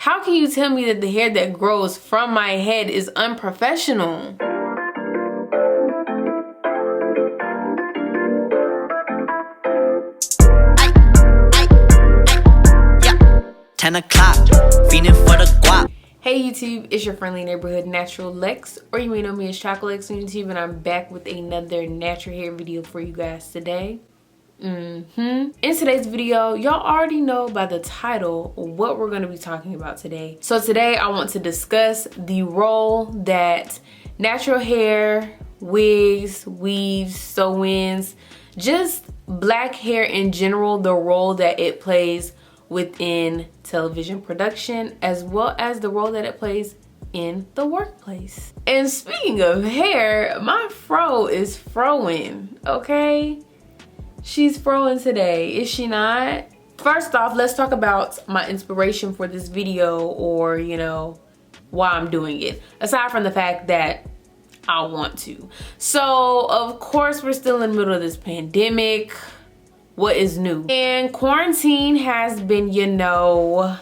How can you tell me that the hair that grows from my head is unprofessional? Yeah. 10 o'clock, feeding for the guap. Hey YouTube, it's your friendly neighborhood natural Lex, or you may know me as Chocolex on YouTube, and I'm back with another natural hair video for you guys today. In today's video, y'all already know by the title what we're going to be talking about today. So today I want to discuss the role that natural hair, wigs, weaves, sew-ins, just black hair in general, the role that it plays within television production, as well as the role that it plays in the workplace. And speaking of hair, my fro is froing, okay? She's froing today, is she not? First off, let's talk about my inspiration for this video, or you know, why I'm doing it, aside from the fact that I want to. So of course we're still in the middle of this pandemic. What is new? And quarantine has been, you know,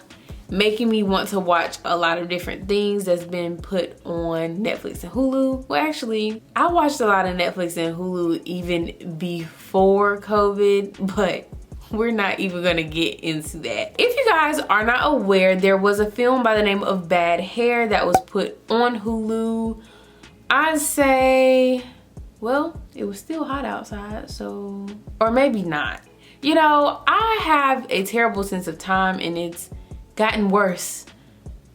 making me want to watch a lot of different things that's been put on Netflix and Hulu. Well, actually, I watched a lot of Netflix and Hulu even before COVID, but we're not even gonna get into that. If you guys are not aware, there was a film by the name of Bad Hair that was put on Hulu. I'd say, well, it was still hot outside, so, or maybe not. You know, I have a terrible sense of time, and it's gotten worse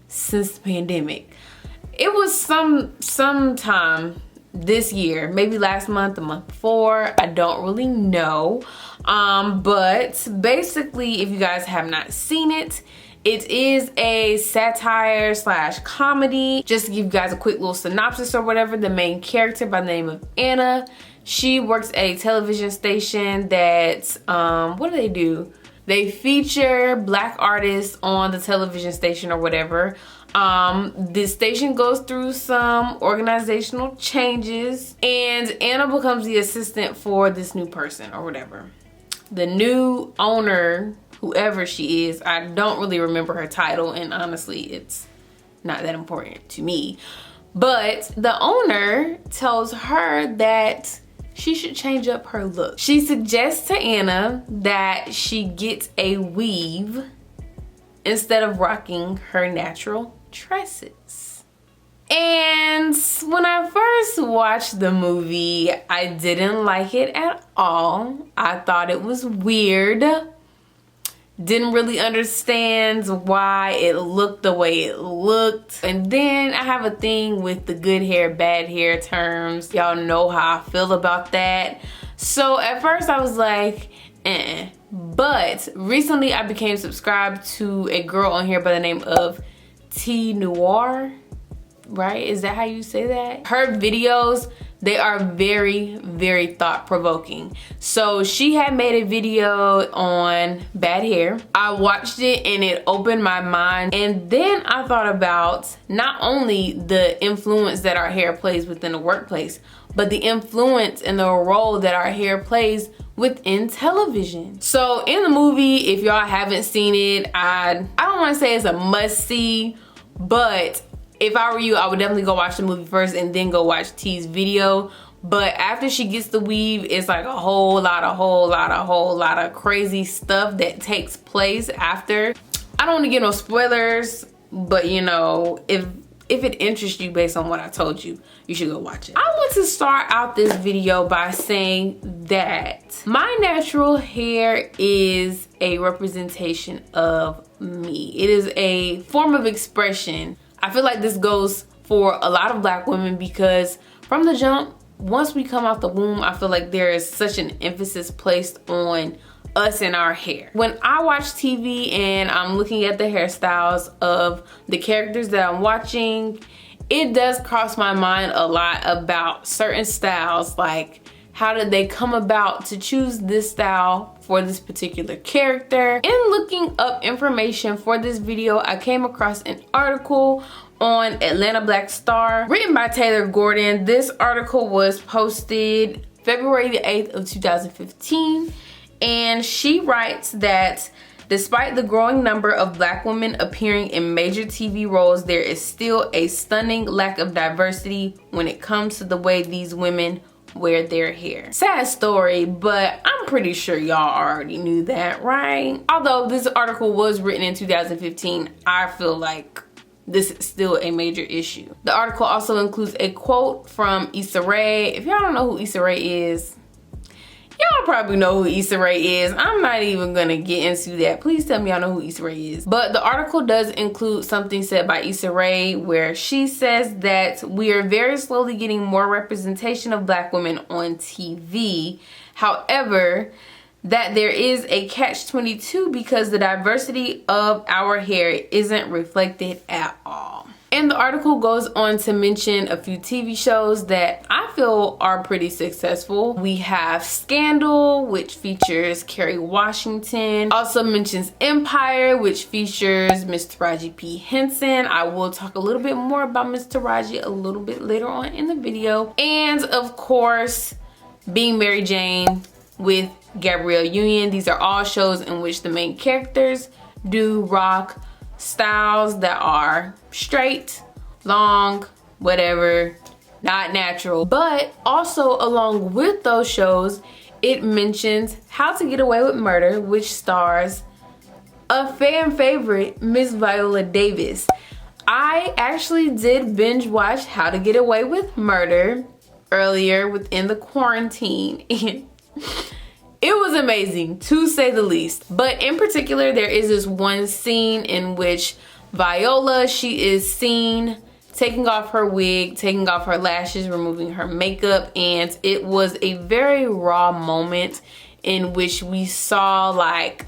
since the pandemic. It was sometime this year, maybe last month, the month before, I don't really know. But basically, if you guys have not seen it, it is a satire slash comedy. Just to give you guys a quick little synopsis or whatever, the main character by the name of Anna, she works at a television station that, what do? They feature black artists on the television station or whatever. This station goes through some organizational changes, and Anna becomes the assistant for this new person or whatever. The new owner, whoever she is, I don't really remember her title, and honestly, it's not that important to me. But the owner tells her that she should change up her look. She suggests to Anna that she gets a weave instead of rocking her natural tresses. And when I first watched the movie, I didn't like it at all. I thought it was weird. Didn't really understand why it looked the way it looked. And then I have a thing with the good hair, bad hair terms. Y'all know how I feel about that. So at first I was like, eh. But recently I became subscribed to a girl on here by the name of Noir, right? Is that how you say that? Her videos, they are very, very thought-provoking. So she had made a video on bad hair. I watched it and it opened my mind. And then I thought about not only the influence that our hair plays within the workplace, but the influence and the role that our hair plays within television. So in the movie, if y'all haven't seen it, I don't want to say it's a must-see, but if I were you, I would definitely go watch the movie first and then go watch T's video. But after she gets the weave, it's like a whole lot of crazy stuff that takes place after. I don't want to get no spoilers, but you know, if it interests you based on what I told you, you should go watch it. I want to start out this video by saying that my natural hair is a representation of me. It is a form of expression. I feel like this goes for a lot of black women because from the jump, once we come out the womb, I feel like there is such an emphasis placed on us and our hair. When I watch TV and I'm looking at the hairstyles of the characters that I'm watching, it does cross my mind a lot about certain styles, like how did they come about to choose this style for this particular character. In looking up information for this video, I came across an article on Atlanta Black Star written by Taylor Gordon. This article was posted February the 8th of 2015, and she writes that Despite the growing number of Black women appearing in major TV roles, there is still a stunning lack of diversity when it comes to the way these women wear their hair. Sad story, but I'm pretty sure y'all already knew that, right? Although this article was written in 2015, I feel like this is still a major issue. The article also includes a quote from Issa Rae. If y'all don't know who Issa Rae is, y'all probably know who Issa Rae is. I'm not even gonna get into that. Please tell me y'all know who Issa Rae is. But the article does include something said by Issa Rae where she says that we are very slowly getting more representation of Black women on TV. However, that there is a catch-22 because the diversity of our hair isn't reflected at all. And the article goes on to mention a few TV shows that I feel are pretty successful. We have Scandal, which features Kerry Washington. Also mentions Empire, which features Miss Taraji P. Henson. I will talk a little bit more about Miss Taraji a little bit later on in the video. And of course, Being Mary Jane with Gabrielle Union. These are all shows in which the main characters do rock styles that are straight, long, whatever, not natural. But also along with those shows, it mentions How to Get Away with Murder, which stars a fan favorite, Miss Viola Davis. I actually did binge watch How to Get Away with Murder earlier within the quarantine, and it was amazing, to say the least. But in particular, there is this one scene in which Viola, she is seen taking off her wig, taking off her lashes, removing her makeup, and it was a very raw moment in which we saw like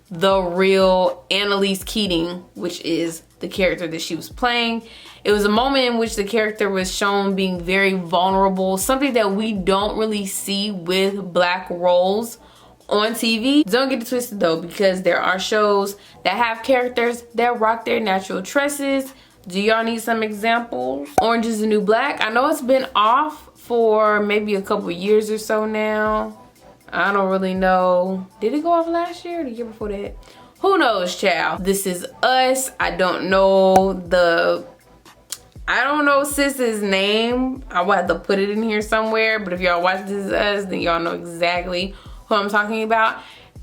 the real Annalise Keating, which is the character that she was playing. It was a moment in which the character was shown being very vulnerable, something that we don't really see with Black roles on TV. Don't get it twisted though, because there are shows that have characters that rock their natural tresses. Do y'all need some examples? Orange is the New Black. I know it's been off for maybe a couple years or so now. I don't really know. Did it go off last year or the year before that? Who knows, child? This Is Us. I don't know sis's name. I will have to put it in here somewhere, but if y'all watch This Is Us, then y'all know exactly who I'm talking about.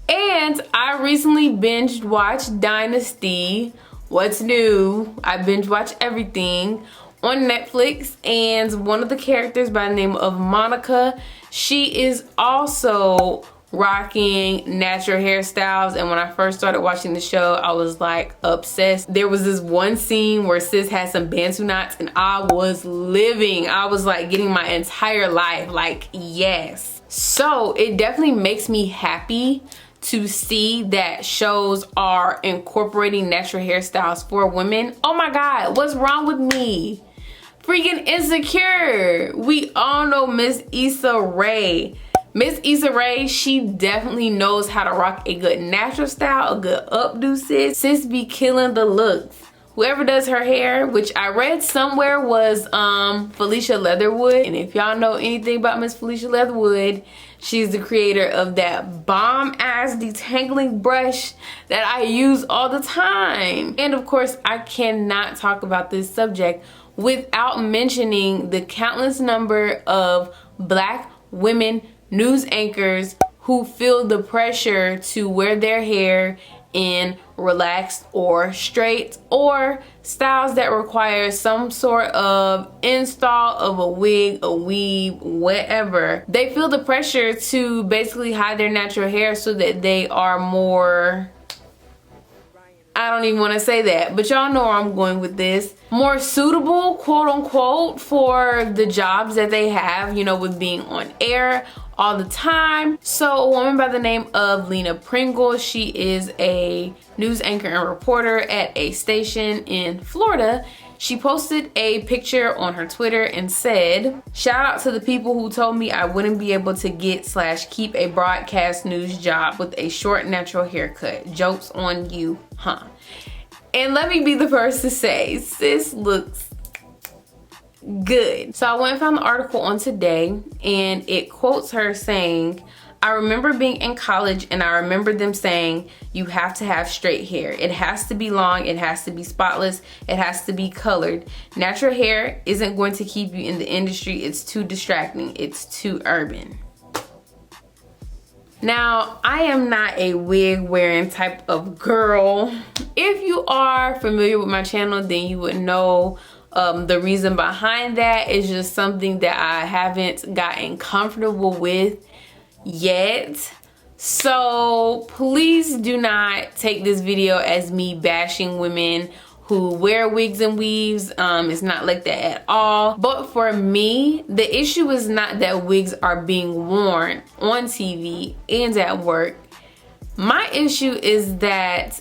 And I recently binge watched Dynasty. What's new? I binge watch everything on Netflix, and one of the characters by the name of Monica, she is also rocking natural hairstyles. And when I first started watching the show, I was like obsessed. There was this one scene where sis had some bantu knots and I was living. I was like getting my entire life, like, yes. So it definitely makes me happy to see that shows are incorporating natural hairstyles for women. Oh my God, what's wrong with me? Freaking Insecure. We all know Miss Issa Rae. Miss Issa Rae, she definitely knows how to rock a good natural style, a good updo, sis. Sis be killing the looks. Whoever does her hair, which I read somewhere was Felicia Leatherwood. And if y'all know anything about Miss Felicia Leatherwood, she's the creator of that bomb ass detangling brush that I use all the time. And of course, I cannot talk about this subject without mentioning the countless number of Black women news anchors who feel the pressure to wear their hair in relaxed or straight or styles that require some sort of install of a wig, a weave, whatever. They feel the pressure to basically hide their natural hair so that they are more, I don't even want to say that, but y'all know where I'm going with this, more suitable, quote unquote, for the jobs that they have, you know, with being on air all the time. So a woman by the name of Lena Pringle, she is a news anchor and reporter at a station in Florida. She posted a picture on her Twitter and said, "Shout out to the people who told me I wouldn't be able to get / keep a broadcast news job with a short natural haircut. Jokes on you, huh?" And let me be the first to say, sis looks good. So I went and found the article on Today, and it quotes her saying, I remember being in college and I remember them saying you have to have straight hair. It has to be long, it has to be spotless, it has to be colored. Natural hair isn't going to keep you in the industry. It's too distracting, it's too urban. Now, I am not a wig wearing type of girl. If you are familiar with my channel, then you would know the reason behind that is just something that I haven't gotten comfortable with yet. So please do not take this video as me bashing women who wear wigs and weaves. It's not like that at all. But for me, the issue is not that wigs are being worn on TV and at work. My issue is that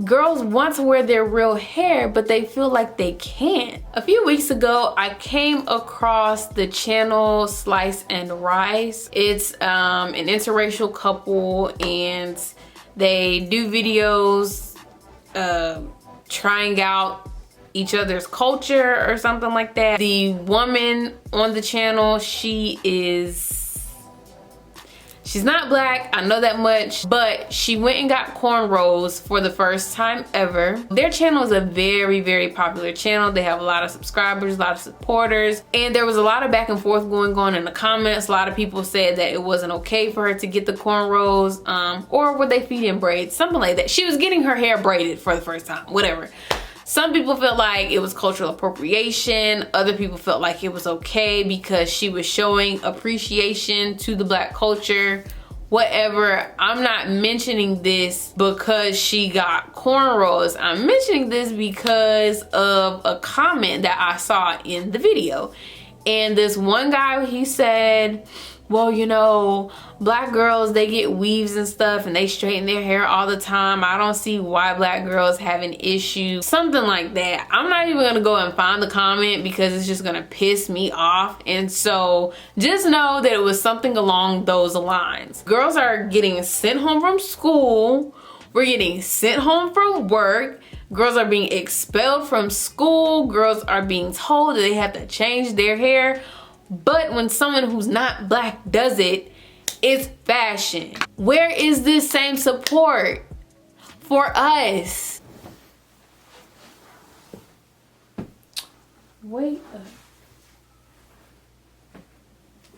girls want to wear their real hair, but they feel like they can't. A few weeks ago, I came across the channel Slice and Rice. It's an interracial couple and they do videos trying out each other's culture or something like that. The woman on the channel, she's not black, I know that much, but she went and got cornrows for the first time ever. Their channel is a very, very popular channel. They have a lot of subscribers, a lot of supporters, and there was a lot of back and forth going on in the comments. A lot of people said that it wasn't okay for her to get the cornrows, or were they feeding braids, something like that. She was getting her hair braided for the first time, whatever. Some people felt like it was cultural appropriation. Other people felt like it was okay because she was showing appreciation to the black culture. Whatever. I'm not mentioning this because she got cornrows. I'm mentioning this because of a comment that I saw in the video. And this one guy, he said, well, you know, black girls, they get weaves and stuff and they straighten their hair all the time. I don't see why black girls have an issue. Something like that. I'm not even gonna go and find the comment because it's just gonna piss me off. And so just know that it was something along those lines. Girls are getting sent home from school. We're getting sent home from work. Girls are being expelled from school. Girls are being told that they have to change their hair. But when someone who's not black does it, it's fashion. Where is this same support for us? Wait.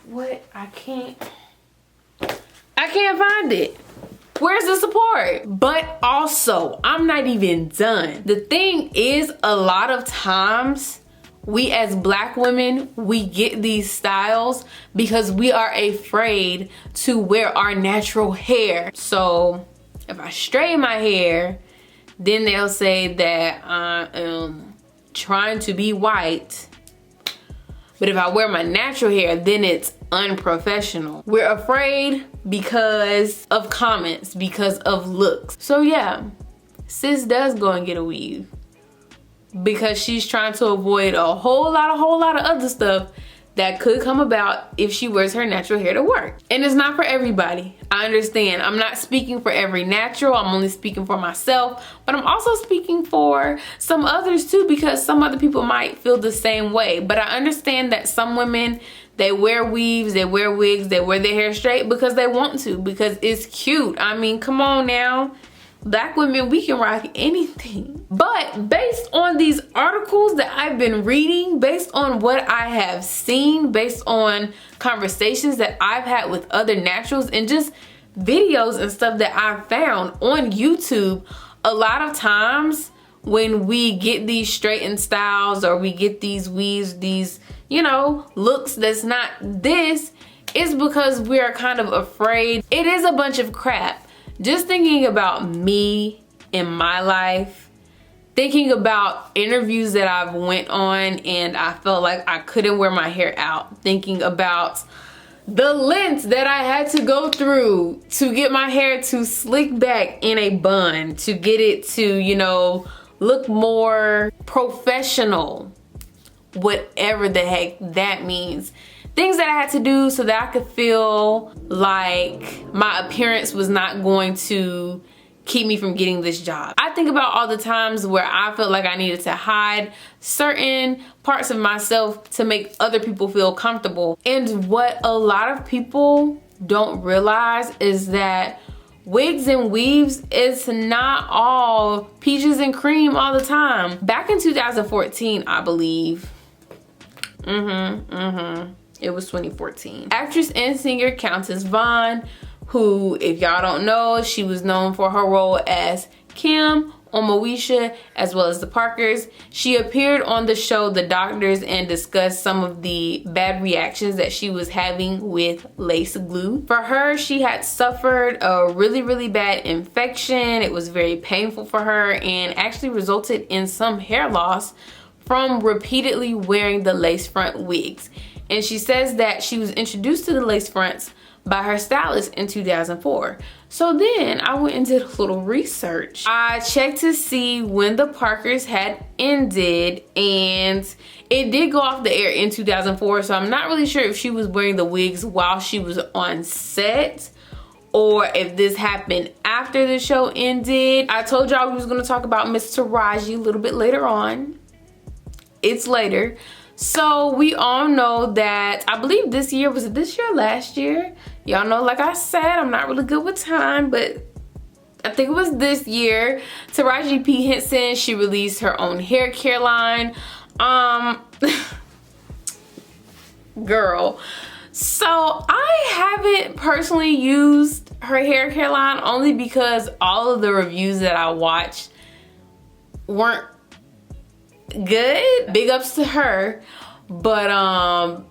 What? I can't find it. Where's the support? But also, I'm not even done. The thing is, a lot of times, we as black women, we get these styles because we are afraid to wear our natural hair. So if I straighten my hair, then they'll say that I am trying to be white. But if I wear my natural hair, then it's unprofessional. We're afraid because of comments, because of looks. So yeah, sis does go and get a weave because she's trying to avoid a whole lot of other stuff that could come about if she wears her natural hair to work. And it's not for everybody. I understand. I'm not speaking for every natural. I'm only speaking for myself. But I'm also speaking for some others too, because some other people might feel the same way. But I understand that some women, they wear weaves, they wear wigs, they wear their hair straight because they want to, because it's cute. I mean, come on now. Black women, we can rock anything. But based on these articles that I've been reading, based on what I have seen, based on conversations that I've had with other naturals and just videos and stuff that I've found on YouTube, a lot of times when we get these straightened styles or we get these weaves, these, you know, looks that's not this, it's because we're kind of afraid. It is a bunch of crap. Just thinking about me in my life, thinking about interviews that I've went on and I felt like I couldn't wear my hair out, thinking about the lengths that I had to go through to get my hair to slick back in a bun, to get it to, you know, look more professional, whatever the heck that means. Things that I had to do so that I could feel like my appearance was not going to keep me from getting this job. I think about all the times where I felt like I needed to hide certain parts of myself to make other people feel comfortable. And what a lot of people don't realize is that wigs and weaves, it's not all peaches and cream all the time. Back in 2014, I believe. It was 2014. Actress and singer Countess Vaughn, who, if y'all don't know, she was known for her role as Kim on Moesha, as well as the Parkers. She appeared on the show The Doctors and discussed some of the bad reactions that she was having with lace glue. For her, she had suffered a really bad infection. It was very painful for her and actually resulted in some hair loss from repeatedly wearing the lace front wigs. And she says that she was introduced to the lace fronts by her stylist in 2004. So then I went and did a little research. I checked to see when the Parkers had ended, and it did go off the air in 2004. So I'm not really sure if she was wearing the wigs while she was on set or if this happened after the show ended. I told y'all we was gonna talk about Miss Taraji a little bit later on. It's later. So we all know that, I believe this year, was it this year or last year? Y'all know, like I said, I'm not really good with time, but I think it was this year. Taraji P. Henson, she released her own hair care line. Girl. So I haven't personally used her hair care line only because all of the reviews that I watched weren't good. Big ups to her, but I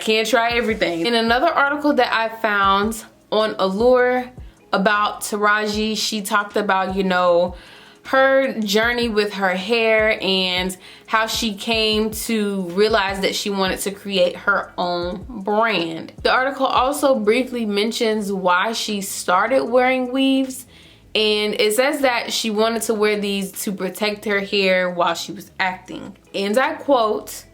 can't try everything. In another article that I found on Allure about Taraji, she talked about, you know, her journey with her hair and how she came to realize that she wanted to create her own brand. The article also briefly mentions why she started wearing weaves, and it says that she wanted to wear these to protect her hair while she was acting. And I quote,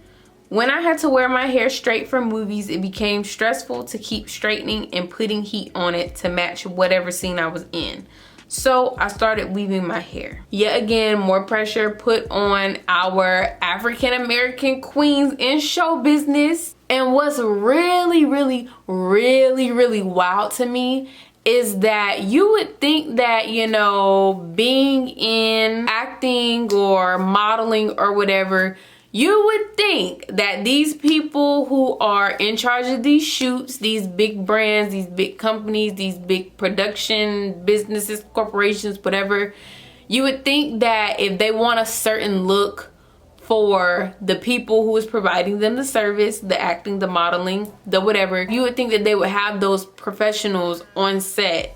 "When I had to wear my hair straight for movies, it became stressful to keep straightening and putting heat on it to match whatever scene I was in. So I started weaving my hair." Yet again, more pressure put on our African-American queens in show business. And what's really wild to me is that you would think that, you know, being in acting or modeling or whatever, you would think that these people who are in charge of these shoots, these big brands, these big companies, these big production businesses, corporations, whatever, you would think that if they want a certain look for the people who is providing them the service, the acting, the modeling, the whatever, you would think that they would have those professionals on set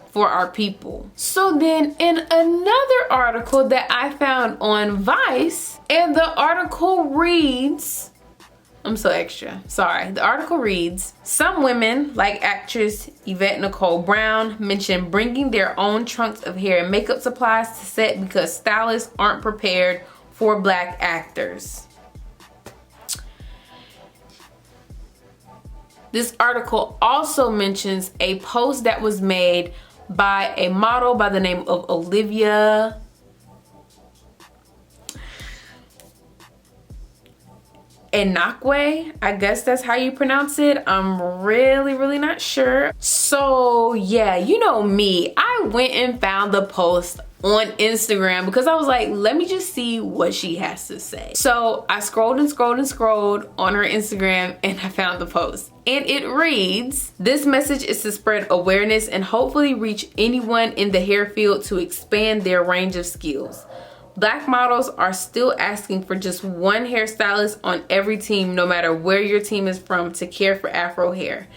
for our people. So then in another article that I found on Vice, and the article reads, I'm so extra, sorry. The article reads, "Some women, like actress Yvette Nicole Brown, mention bringing their own trunks of hair and makeup supplies to set because stylists aren't prepared for Black actors." This article also mentions a post that was made by a model by the name of Olivia Enakwe, I guess that's how you pronounce it. I'm really not sure. So yeah, you know me, I went and found the post on Instagram because I was like, let me just see what she has to say. So I scrolled and scrolled on her Instagram and I found the post. And it reads, "This message is to spread awareness and hopefully reach anyone in the hair field to expand their range of skills. Black models are still asking for just one hairstylist on every team, no matter where your team is from, to care for Afro hair.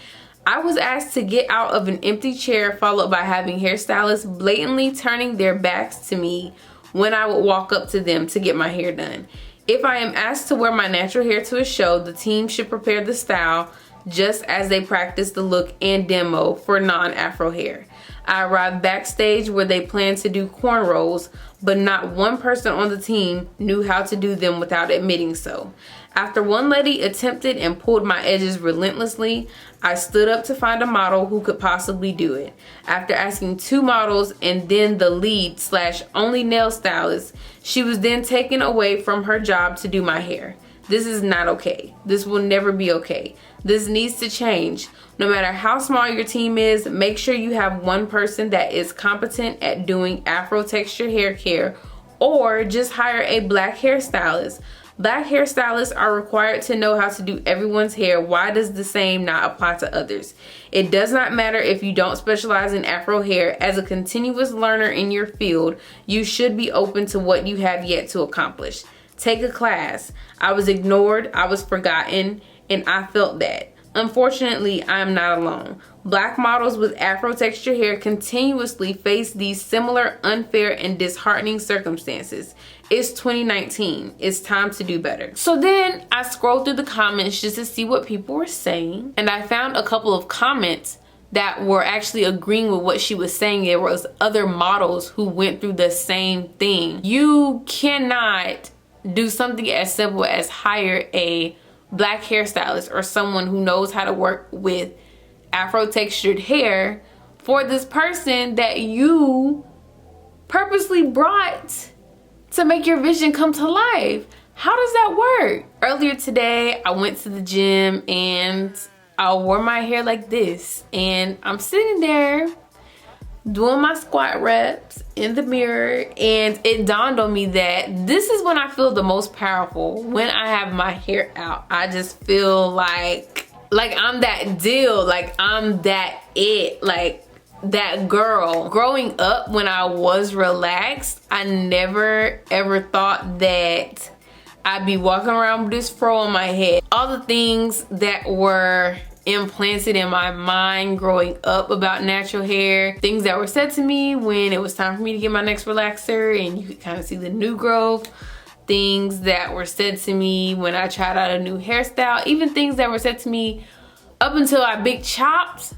I was asked to get out of an empty chair, followed by having hairstylists blatantly turning their backs to me when I would walk up to them to get my hair done. If I am asked to wear my natural hair to a show, the team should prepare the style just as they practice the look and demo for non-Afro hair. I arrived backstage where they planned to do cornrows, but not one person on the team knew how to do them without admitting so. After one lady attempted and pulled my edges relentlessly, I stood up to find a model who could possibly do it. After asking 2 models and then the lead/only nail stylist, she was then taken away from her job to do my hair. This is not okay. This will never be okay. This needs to change. No matter how small your team is, make sure you have one person that is competent at doing Afro texture hair care, or just hire a black hairstylist. Black hairstylists are required to know how to do everyone's hair. Why does the same not apply to others? It does not matter if you don't specialize in Afro hair. As a continuous learner in your field, you should be open to what you have yet to accomplish. Take a class. I was ignored, I was forgotten, and I felt that. Unfortunately, I am not alone. Black models with Afro texture hair continuously face these similar unfair and disheartening circumstances. It's 2019. It's time to do better. So then I scrolled through the comments just to see what people were saying, and I found a couple of comments that were actually agreeing with what she was saying. There was other models who went through the same thing. You cannot do something as simple as hire a black hairstylist or someone who knows how to work with Afro textured hair for this person that you purposely brought to make your vision come to life. How does that work? Earlier today, I went to the gym and I wore my hair like this, and I'm sitting there doing my squat reps in the mirror, and it dawned on me that this is when I feel the most powerful, when I have my hair out. I just feel like I'm that deal, like I'm that it, like that girl. Growing up, when I was relaxed, I never ever thought that I'd be walking around with this fro on my head. All the things that were implanted in my mind growing up about natural hair, things that were said to me when it was time for me to get my next relaxer and you could kind of see the new growth, things that were said to me when I tried out a new hairstyle, even things that were said to me up until I big chopped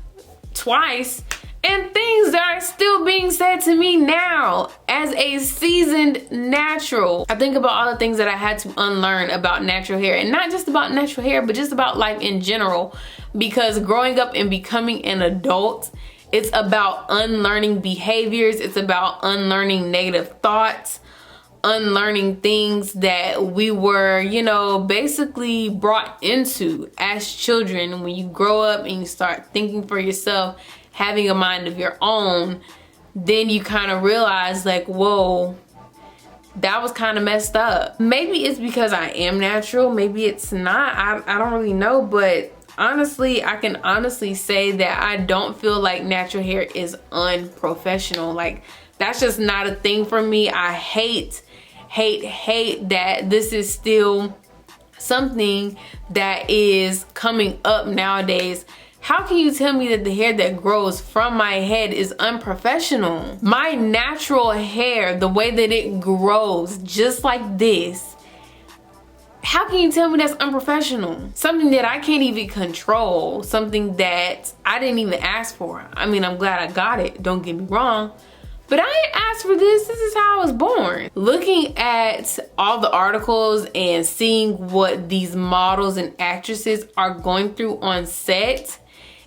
twice, and things that are still being said to me now as a seasoned natural. I think about all the things that I had to unlearn about natural hair, and not just about natural hair, but just about life in general, because growing up and becoming an adult, it's about unlearning behaviors, it's about unlearning negative thoughts, unlearning things that we were, you know, basically brought into as children. When you grow up and you start thinking for yourself, having a mind of your own, then you kind of realize like, whoa, that was kind of messed up. Maybe it's because I am natural, maybe it's not, I don't really know, but honestly, I can honestly say that I don't feel like natural hair is unprofessional. Like, that's just not a thing for me. I hate that this is still something that is coming up nowadays. How can you tell me that the hair that grows from my head is unprofessional? My natural hair, the way that it grows, just like this, how can you tell me that's unprofessional? Something that I can't even control, something that I didn't even ask for. I mean, I'm glad I got it, don't get me wrong, but I didn't ask for this. This is how I was born. Looking at all the articles and seeing what these models and actresses are going through on set,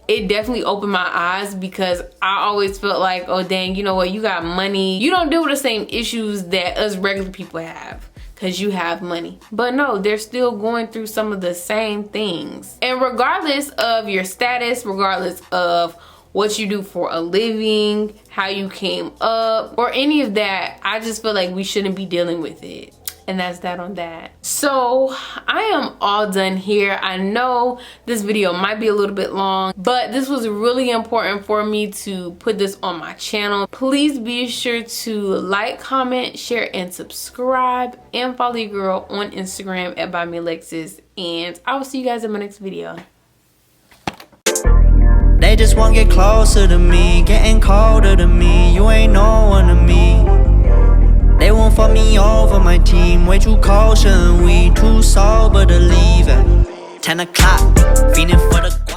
it definitely opened my eyes, because I always felt like, oh dang, you know what, you got money, you don't deal with the same issues that us regular people have because you have money. But no, they're still going through some of the same things. And regardless of your status, regardless of what you do for a living, how you came up, or any of that, I just feel like we shouldn't be dealing with it. And that's that on that. So I am all done here. I know this video might be a little bit long, but this was really important for me to put this on my channel. Please be sure to like, comment, share, and subscribe, and follow your girl on Instagram at BuyMeAlexis. And I will see you guys in my next video. They just won't get closer to me, getting colder to me. You ain't no one to me. They won't fuck me over, my team way too cautious, we too sober to leave at 10 o'clock, feeling for the